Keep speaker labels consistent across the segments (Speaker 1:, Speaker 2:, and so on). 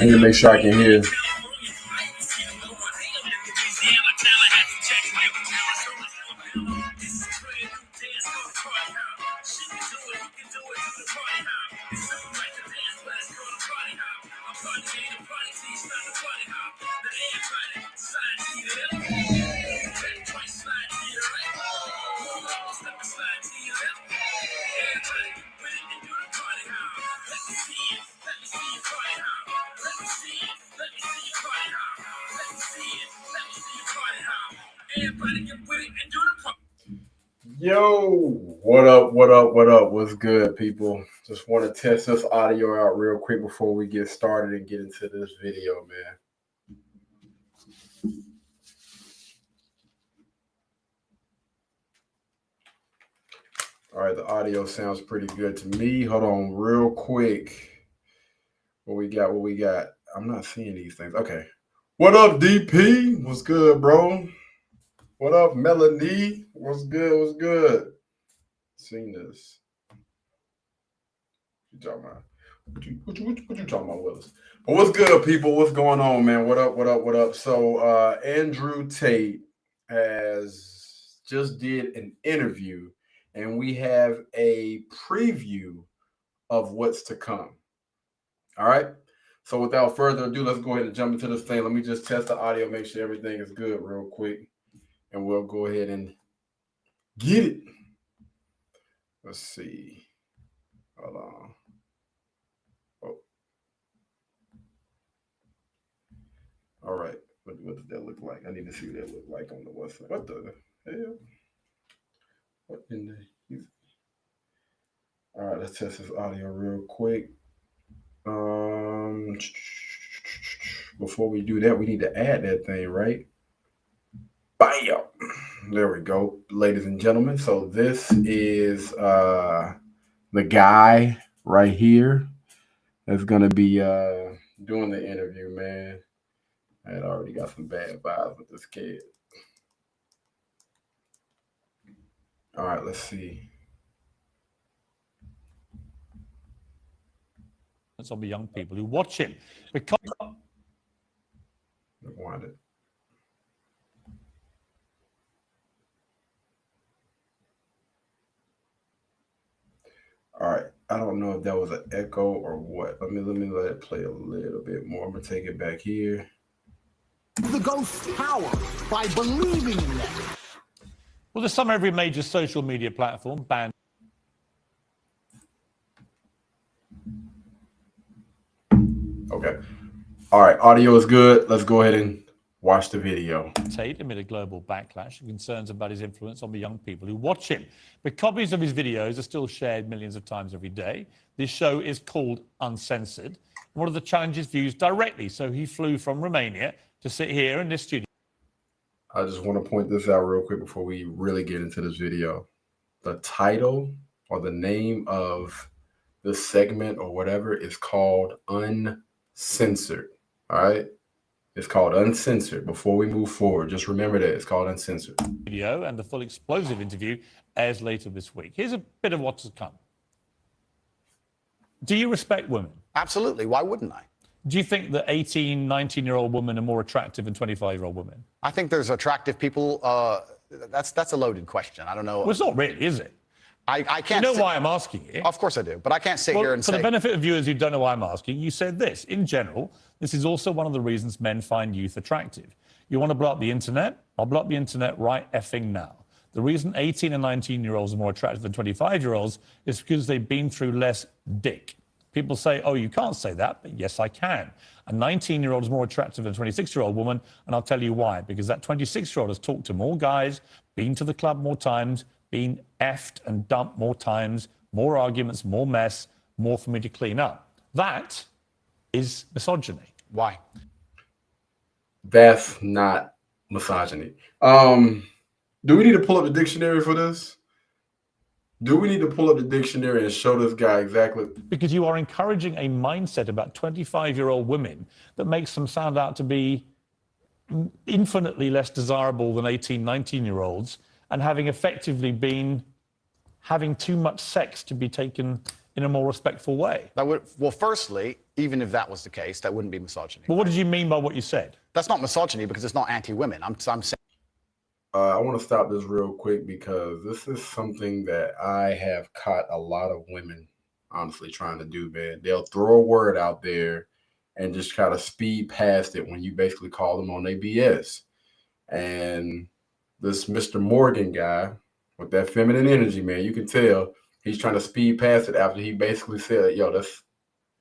Speaker 1: I need to make sure I can hear. Yo, what up, what up, what up? What's good, people? Just want to test this audio out real quick before we get started and get into this video, man. All right, the audio sounds pretty good to me. Hold on real quick. What we got? I'm not seeing these things. Okay. What up, DP? What's good, bro? What up, Melanie? What's good? Seen this. What you talking about? What you talking about, Willis? But what's good, people? What's going on, man? What up? So Andrew Tate has just did an interview, and we have a preview of what's to come. All right. So without further ado, let's go ahead and jump into this thing. Let me just test the audio, make sure everything is good real quick, and we'll go ahead and get it. Let's see. Hold on. Oh. All right. What does that look like? I need to see what that look like on the website. What the hell? What in the... All right, let's test this audio real quick. Before we do that, we need to add that thing, right? Bam! There we go, ladies and gentlemen. So this is the guy right here that's gonna be doing the interview, man. I had already got some bad vibes with this kid. All right, let's see.
Speaker 2: It's on the young people who watch him because.
Speaker 1: Want it. All right. I don't know if that was an echo or what. Let me let it play a little bit more. I'm gonna take it back here.
Speaker 3: The ghost power by believing in them.
Speaker 2: Well, this summer, every major social media platform banned.
Speaker 1: Okay. All right. Audio is good. Let's go ahead and watch the video.
Speaker 2: Tate amid a global backlash and concerns about his influence on the young people who watch him. But copies of his videos are still shared millions of times every day. This show is called Uncensored. One of the challenges views directly. So he flew from Romania to sit here in this studio.
Speaker 1: I just want to point this out real quick before we really get into this video. The title or the name of this segment or whatever is called Uncensored. All right. It's called Uncensored. Before we move forward, just remember that it's called Uncensored.
Speaker 2: Video and the full explosive interview airs later this week. Here's a bit of what's to come. Do you respect women?
Speaker 3: Absolutely. Why wouldn't I?
Speaker 2: Do you think that 18, 19-year-old women are more attractive than 25-year-old women?
Speaker 3: I think there's attractive people. That's a loaded question. I don't know.
Speaker 2: Well, it's not really, is it?
Speaker 3: I can't.
Speaker 2: You know why I'm asking you?
Speaker 3: Of course I do, but I can't sit here and
Speaker 2: say. For the benefit of viewers who don't know why I'm asking, you said this. In general, this is also one of the reasons men find youth attractive. You want to blow up the internet? I'll blow up the internet right effing now. The reason 18 and 19-year-olds are more attractive than 25-year-olds is because they've been through less dick. People say, oh, you can't say that, but yes, I can. A 19-year-old is more attractive than a 26-year-old woman, and I'll tell you why. Because that 26-year-old has talked to more guys, been to the club more times, been effed and dumped more times, more arguments, more mess, more for me to clean up. That is misogyny.
Speaker 3: Why?
Speaker 1: That's not misogyny. Do we need to pull up the dictionary for this? Do we need to pull up the dictionary and show this guy exactly?
Speaker 2: Because you are encouraging a mindset about 25-year-old women that makes them sound out to be infinitely less desirable than 18, 19-year-olds, and having effectively been having too much sex to be taken in a more respectful way.
Speaker 3: That would, well, firstly, even if that was the case, that wouldn't be misogyny.
Speaker 2: Well, what did you mean by what you said?
Speaker 3: That's not misogyny because it's not anti-women. I'm saying.
Speaker 1: I want to stop this real quick because this is something that I have caught a lot of women honestly trying to do, man. They'll throw a word out there and just try to speed past it when you basically call them on their BS. And this Mr. Morgan guy with that feminine energy, man, you can tell he's trying to speed past it after he basically said, yo,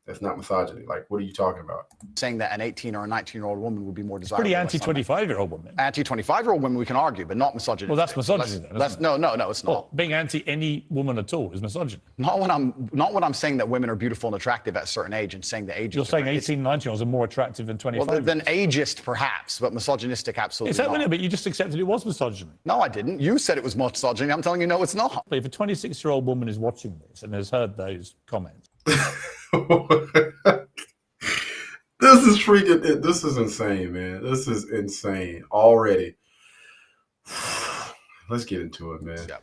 Speaker 1: that's not misogyny. Like, what are you talking about?
Speaker 3: Saying that an 18 or a 19-year-old woman would be more desirable.
Speaker 2: Pretty anti-25-year-old woman.
Speaker 3: Anti-25-year-old women we can argue, but not misogyny.
Speaker 2: Well, that's misogyny then, isn't it?
Speaker 3: No, it's not.
Speaker 2: Well, being anti any woman at all is misogyny.
Speaker 3: Not when I'm saying that women are beautiful and attractive at a certain age and saying the age.
Speaker 2: You're saying 18, 19-year-olds are more attractive than 25.
Speaker 3: Well, than ageist perhaps, but misogynistic absolutely
Speaker 2: Is that
Speaker 3: not.
Speaker 2: really? But you just accepted it was misogyny.
Speaker 3: No, I didn't. You said it was misogyny. I'm telling you, no, it's not.
Speaker 2: But if a 26-year-old woman is watching this and has heard those comments,
Speaker 1: This is insane, man. This is insane already. Let's get into it, man.
Speaker 3: Yeah.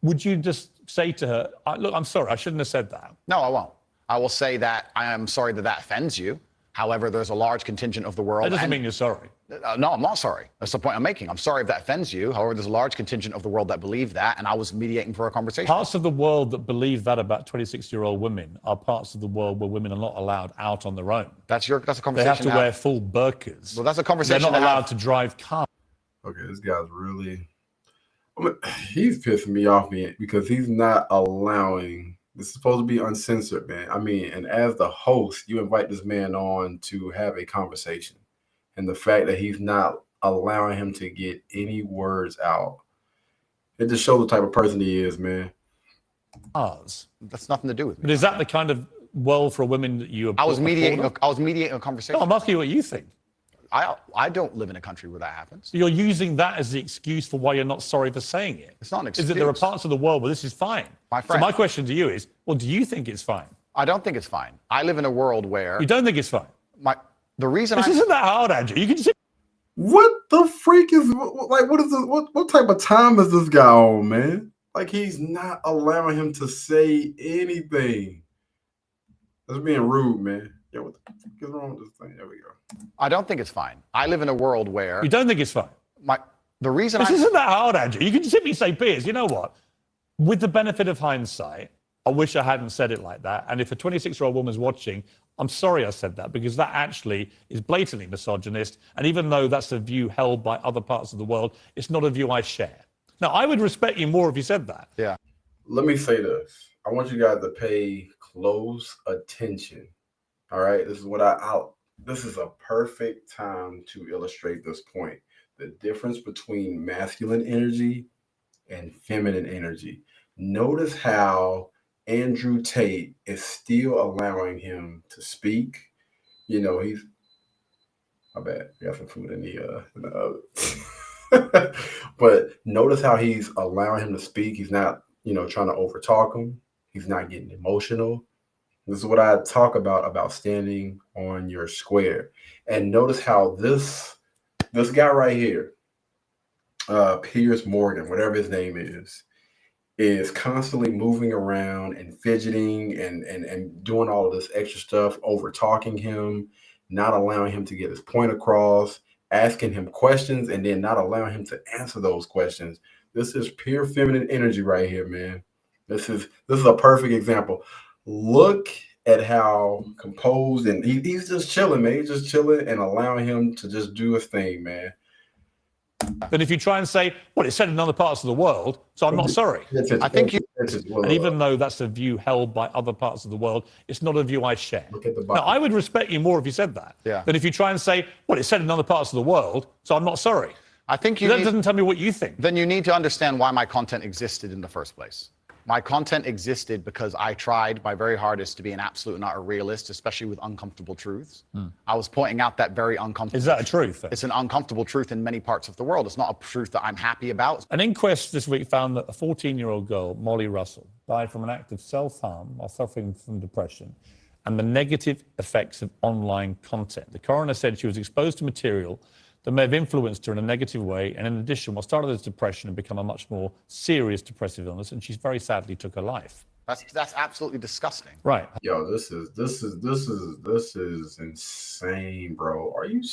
Speaker 2: would you just say to her, look, I'm sorry, I shouldn't have said that?
Speaker 3: No, I won't. I will say that I am sorry that that offends you. However, there's a large contingent of the world.
Speaker 2: That doesn't mean you're sorry.
Speaker 3: No, I'm not sorry. That's the point I'm making. I'm sorry if that offends you. However, there's a large contingent of the world that believe that, and I was mediating for a conversation.
Speaker 2: Parts of the world that believe that about 26-year-old women are parts of the world where women are not allowed out on their own.
Speaker 3: That's a conversation.
Speaker 2: They have to wear full burqas.
Speaker 3: Well, that's a conversation.
Speaker 2: They're not allowed to drive cars.
Speaker 1: Okay, this guy's really, he's pissing me off, man, because he's not allowing. This is supposed to be uncensored, man. I mean, and as the host, you invite this man on to have a conversation. And the fact that he's not allowing him to get any words out, it just shows the type of person he is, man.
Speaker 3: That's nothing to do with me.
Speaker 2: But is that the kind of world for women that you?
Speaker 3: I was mediating a conversation.
Speaker 2: No, I'm asking you what you think.
Speaker 3: I don't live in a country where that happens.
Speaker 2: You're using that as the excuse for why you're not sorry for saying it.
Speaker 3: It's not an excuse.
Speaker 2: Is that there are parts of the world where this is fine?
Speaker 3: My friend.
Speaker 2: So my question to you is, well, do you think it's fine?
Speaker 3: I don't think it's fine. I live in a world where
Speaker 2: You don't think it's fine?
Speaker 3: the reason
Speaker 2: This isn't that hard, Andrew. You can just.
Speaker 1: What the freak is like? What is this? What type of time is this guy on, man? Like, he's not allowing him to say anything. That's being rude, man. Yeah, what the fuck is wrong with this thing? There we go.
Speaker 3: I don't think it's fine. I live in a world where
Speaker 2: You don't think it's fine?
Speaker 3: the reason
Speaker 2: This isn't that hard, Andrew. You can just simply say, Piers, you know what? With the benefit of hindsight, I wish I hadn't said it like that. And if a 26-year-old woman's watching, I'm sorry I said that, because that actually is blatantly misogynist. And even though that's a view held by other parts of the world, it's not a view I share. Now, I would respect you more if you said that.
Speaker 3: Yeah.
Speaker 1: Let me say this. I want you guys to pay close attention. All right. This is what this is a perfect time to illustrate this point. The difference between masculine energy and feminine energy. Notice how Andrew Tate is still allowing him to speak. You know, my bad. I got some food in the oven. But notice how he's allowing him to speak. He's not, trying to overtalk him. He's not getting emotional. This is what I talk about standing on your square. And notice how this guy right here, Piers Morgan, whatever his name is constantly moving around and fidgeting and doing all of this extra stuff, over talking him, not allowing him to get his point across, asking him questions, and then not allowing him to answer those questions. This is pure feminine energy right here, man. This is a perfect example. Look at how composed, and he's just chilling, man. He's just chilling and allowing him to just do his thing, man.
Speaker 2: than if you try and say, well, it's said in other parts of the world, so I'm not sorry.
Speaker 3: I think you.
Speaker 2: And even though that's a view held by other parts of the world, it's not a view I share.
Speaker 1: Look at the
Speaker 2: Now, I would respect you more if you said that than if you try and say, well, it's said in other parts of the world, so I'm not sorry.
Speaker 3: I think you.
Speaker 2: That doesn't tell me what you think.
Speaker 3: Then you need to understand why my content existed in the first place. My content existed because I tried my very hardest to be an absolute and utter realist, especially with uncomfortable truths. I was pointing out that very uncomfortable.
Speaker 2: Is that a truth? Then?
Speaker 3: It's an uncomfortable truth in many parts of the world. It's not a truth that I'm happy about.
Speaker 2: An inquest this week found that a 14-year-old girl, Molly Russell, died from an act of self-harm while suffering from depression and the negative effects of online content. The coroner said she was exposed to material that may have influenced her in a negative way, and in addition, what started as depression had become a much more serious depressive illness, and she very sadly took her life.
Speaker 3: That's absolutely disgusting.
Speaker 2: Right.
Speaker 1: Yo, this is insane, bro. Are you?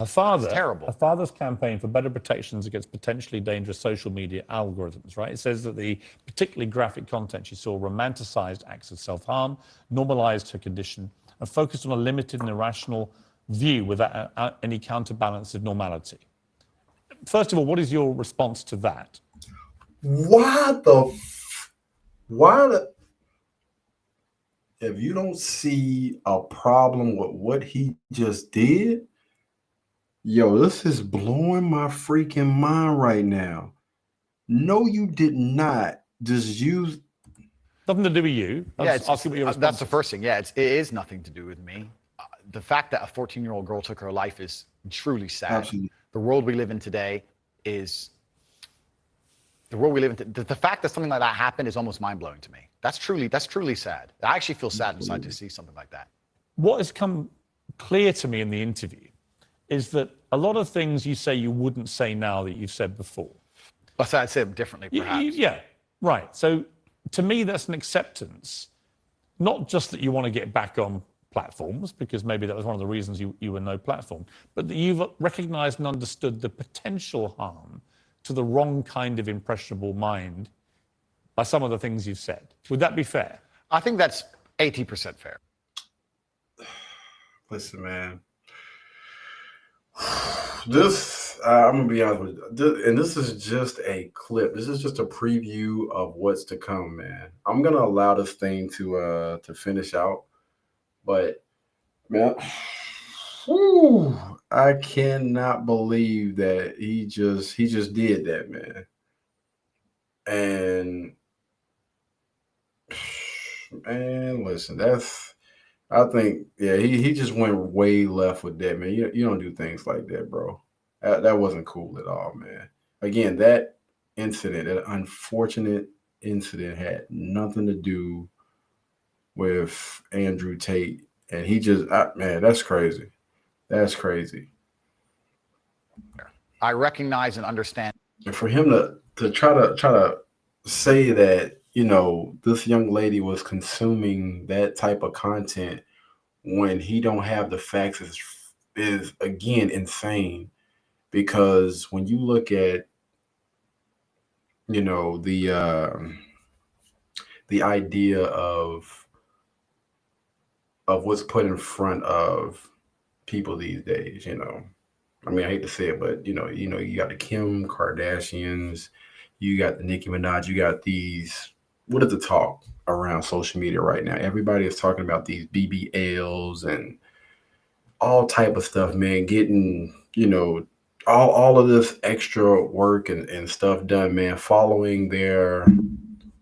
Speaker 2: Her father,
Speaker 3: terrible.
Speaker 2: Her father's campaign for better protections against potentially dangerous social media algorithms, right? It says that the particularly graphic content she saw romanticized acts of self-harm, normalized her condition, and focused on a limited and irrational view without any counterbalance of normality. First of all, what is your response to that?
Speaker 1: Why if you don't see a problem with what he just did, yo, this is blowing my freaking mind right now. No, you did not just use
Speaker 2: Nothing to do with you. That's
Speaker 3: the first thing. Yeah, it is nothing to do with me. The fact that a 14-year-old girl took her life is truly sad.
Speaker 1: Absolutely.
Speaker 3: The world we live in today is the world we live in. The fact that something like that happened is almost mind-blowing to me. That's truly sad. I actually feel sad inside to see something like that.
Speaker 2: What has come clear to me in the interview is that a lot of things you say you wouldn't say now that you've said before.
Speaker 3: I'd say them differently, perhaps.
Speaker 2: Yeah, right. So to me, that's an acceptance, not just that you want to get back on platforms, because maybe that was one of the reasons you were no platform, but that you've recognized and understood the potential harm to the wrong kind of impressionable mind by some of the things you've said. Would that be fair?
Speaker 3: I think that's 80% fair.
Speaker 1: Listen, man. This, I'm gonna be honest with you, and this is just a clip. This is just a preview of what's to come, man. I'm gonna allow this thing to finish out. But man, I cannot believe that he just did that, man. And man, listen, I think, yeah, he just went way left with that, man. You don't do things like that, bro. That wasn't cool at all, man. Again, that incident, that unfortunate incident, had nothing to do with Andrew Tate, and he just man, that's crazy. That's crazy.
Speaker 3: I recognize and understand.
Speaker 1: And for him to try to say that, you know, this young lady was consuming that type of content when he don't have the facts is again insane. Because when you look at, you know, the idea of what's put in front of people these days, you know. I mean, I hate to say it, but you got the Kim Kardashians, you got the Nicki Minaj, you got these. What is the talk around social media right now? Everybody is talking about these BBLs and all type of stuff, man. Getting, you know, all of this extra work and stuff done, man. Following their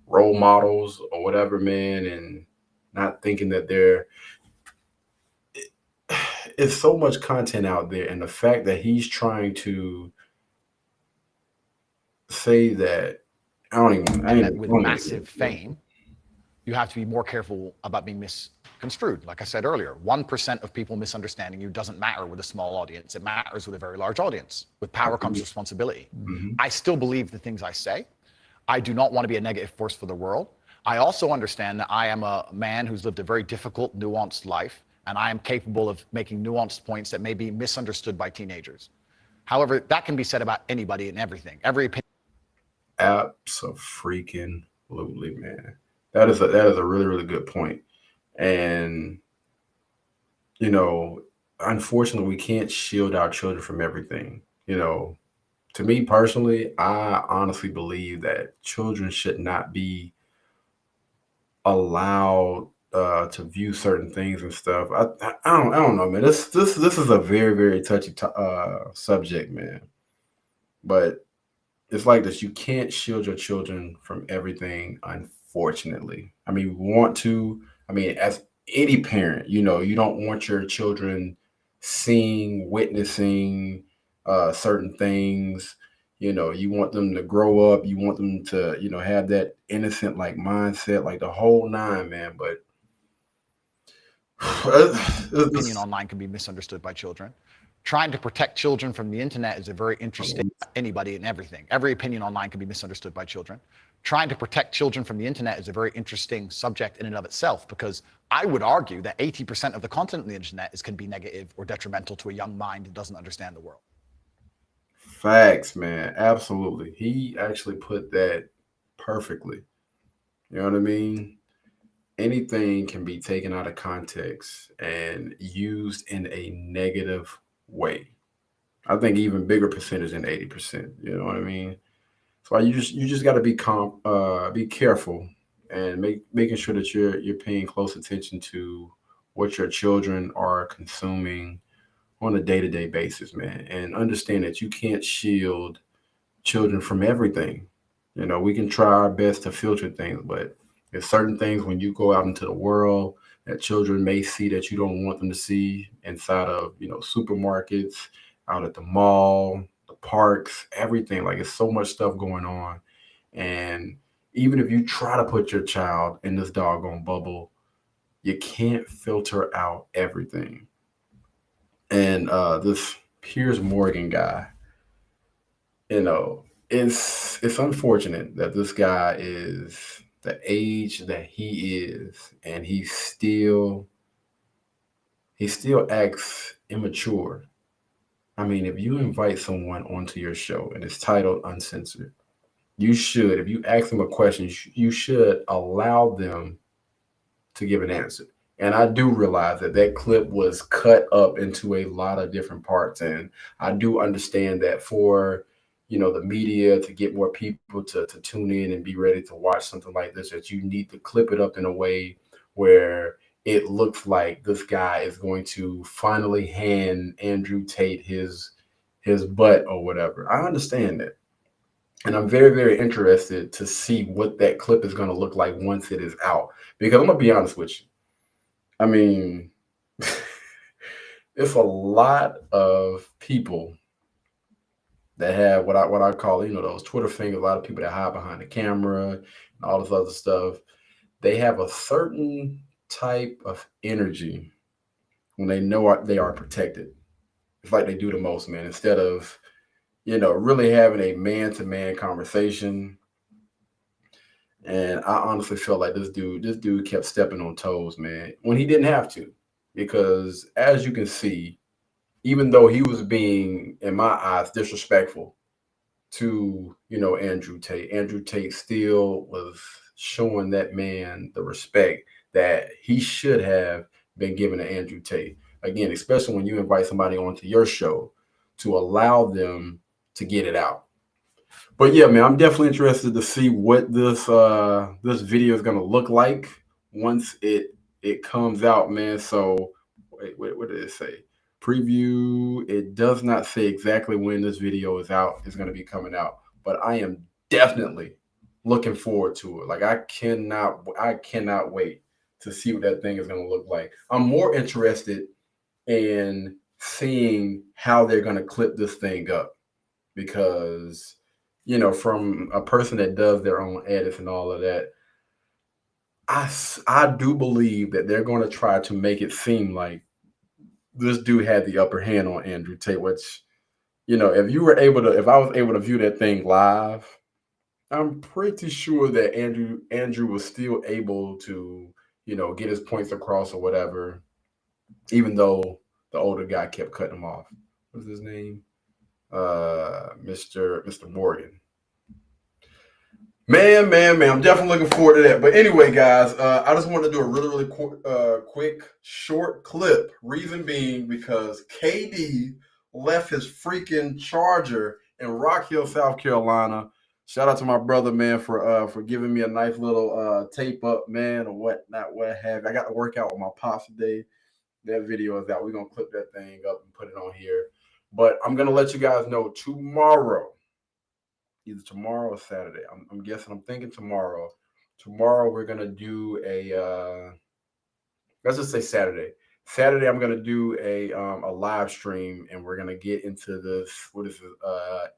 Speaker 1: role models or whatever, man, and not thinking that it's so much content out there, and the fact that he's trying to say that
Speaker 3: with massive fame, you have to be more careful about being misconstrued. Like I said earlier, 1% of people misunderstanding you doesn't matter with a small audience. It matters with a very large audience. With power comes responsibility.
Speaker 1: Mm-hmm.
Speaker 3: I still believe the things I say. I do not want to be a negative force for the world. I also understand that I am a man who's lived a very difficult, nuanced life, and I am capable of making nuanced points that may be misunderstood by teenagers. However, that can be said about anybody and everything. Every opinion.
Speaker 1: Absolutely, man. That is a really, really good point. And, you know, unfortunately, we can't shield our children from everything. You know, to me personally, I honestly believe that children should not be allowed to view certain things and stuff. I don't know, man. This is a very very touchy subject, man. But it's like this: you can't shield your children from everything, unfortunately. I mean, we want to. I mean, as any parent, you don't want your children seeing, witnessing certain things. You want them to grow up. You want them to, have that innocent like mindset, like the whole nine, man. But
Speaker 3: Opinion online can be misunderstood by children. Trying to protect children from the internet is a very interesting anybody and everything. Every opinion online can be misunderstood by children. Trying to protect children from the internet is a very interesting subject in and of itself, because I would argue that 80% of the content on the internet can be negative or detrimental to a young mind that doesn't understand the world.
Speaker 1: Facts, man. Absolutely. He actually put that perfectly. You know what I mean? Anything can be taken out of context and used in a negative way. I think even bigger percentage than 80%. You know what I mean? So you just got to be careful and making sure that you're paying close attention to what your children are consuming on a day to day basis, man, and understand that you can't shield children from everything. We can try our best to filter things, but there's certain things when you go out into the world that children may see that you don't want them to see inside of, supermarkets, out at the mall, the parks, everything. Like it's so much stuff going on. And even if you try to put your child in this doggone bubble, you can't filter out everything. And this Piers Morgan guy, it's unfortunate that this guy is the age that he is, and he still acts immature. I mean, if you invite someone onto your show and it's titled Uncensored, you should, if you ask them a question, you should allow them to give an answer. And I do realize that that clip was cut up into a lot of different parts, and I do understand that for the media to get more people to tune in and be ready to watch something like this, that you need to clip it up in a way where it looks like this guy is going to finally hand Andrew Tate his butt or whatever. I understand that. And I'm very, very interested to see what that clip is going to look like once it is out. Because I'm going to be honest with you. I mean, it's a lot of people that have what I call, those Twitter fingers, a lot of people that hide behind the camera and all this other stuff. They have a certain type of energy when they know they are protected. It's like they do the most, man. Instead of, really having a man-to-man conversation. And I honestly felt like this dude kept stepping on toes, man, when he didn't have to. Because as you can see, even though he was being, in my eyes, disrespectful to, Andrew Tate still was showing that man the respect that he should have been given to Andrew Tate. Again, especially when you invite somebody onto your show, to allow them to get it out. But yeah, man, I'm definitely interested to see what this video is gonna look like once it comes out, man. So wait, what did it say? Preview. It does not say exactly when this video is out. It's gonna be coming out, but I am definitely looking forward to it. Like I cannot wait to see what that thing is gonna look like. I'm more interested in seeing how they're gonna clip this thing up, because from a person that does their own edits and all of that, I do believe that they're going to try to make it seem like this dude had the upper hand on Andrew Tate, which, if I was able to view that thing live, I'm pretty sure that Andrew was still able to, get his points across or whatever, even though the older guy kept cutting him off. What's his name? Mr. Morgan. Man, I'm definitely looking forward to that. But anyway, guys, I just wanted to do a really, really quick, short clip. Reason being because KD left his freaking charger in Rock Hill, South Carolina. Shout out to my brother, man, for giving me a nice little tape up, man, or what have you. I got to work out with my pops today. That video is out. We're gonna clip that thing up and put it on here. But I'm gonna let you guys know tomorrow, either tomorrow or Saturday. I'm guessing. I'm thinking tomorrow. Tomorrow we're gonna do a let's just say Saturday. Saturday I'm gonna do a live stream, and we're gonna get into this. What is it?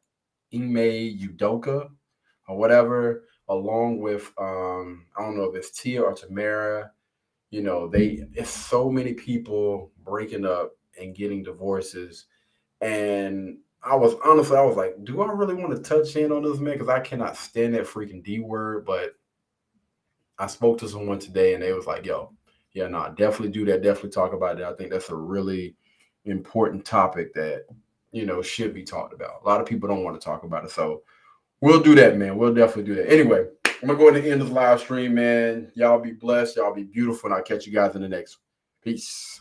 Speaker 1: Ime Udoka or whatever, along with I don't know if it's Tia or Tamara. You know, it's so many people breaking up and getting divorces. And I was like, do I really want to touch in on this, man? Because I cannot stand that freaking D word. But I spoke to someone today and they was like, yo, yeah, no, definitely do that. Definitely talk about it. I think that's a really important topic that, you know, should be talked about. A lot of people don't want to talk about it. So we'll do that, man. We'll definitely do that. Anyway, I'm going to go ahead and end this live stream, man. Y'all be blessed. Y'all be beautiful. And I'll catch you guys in the next one. Peace.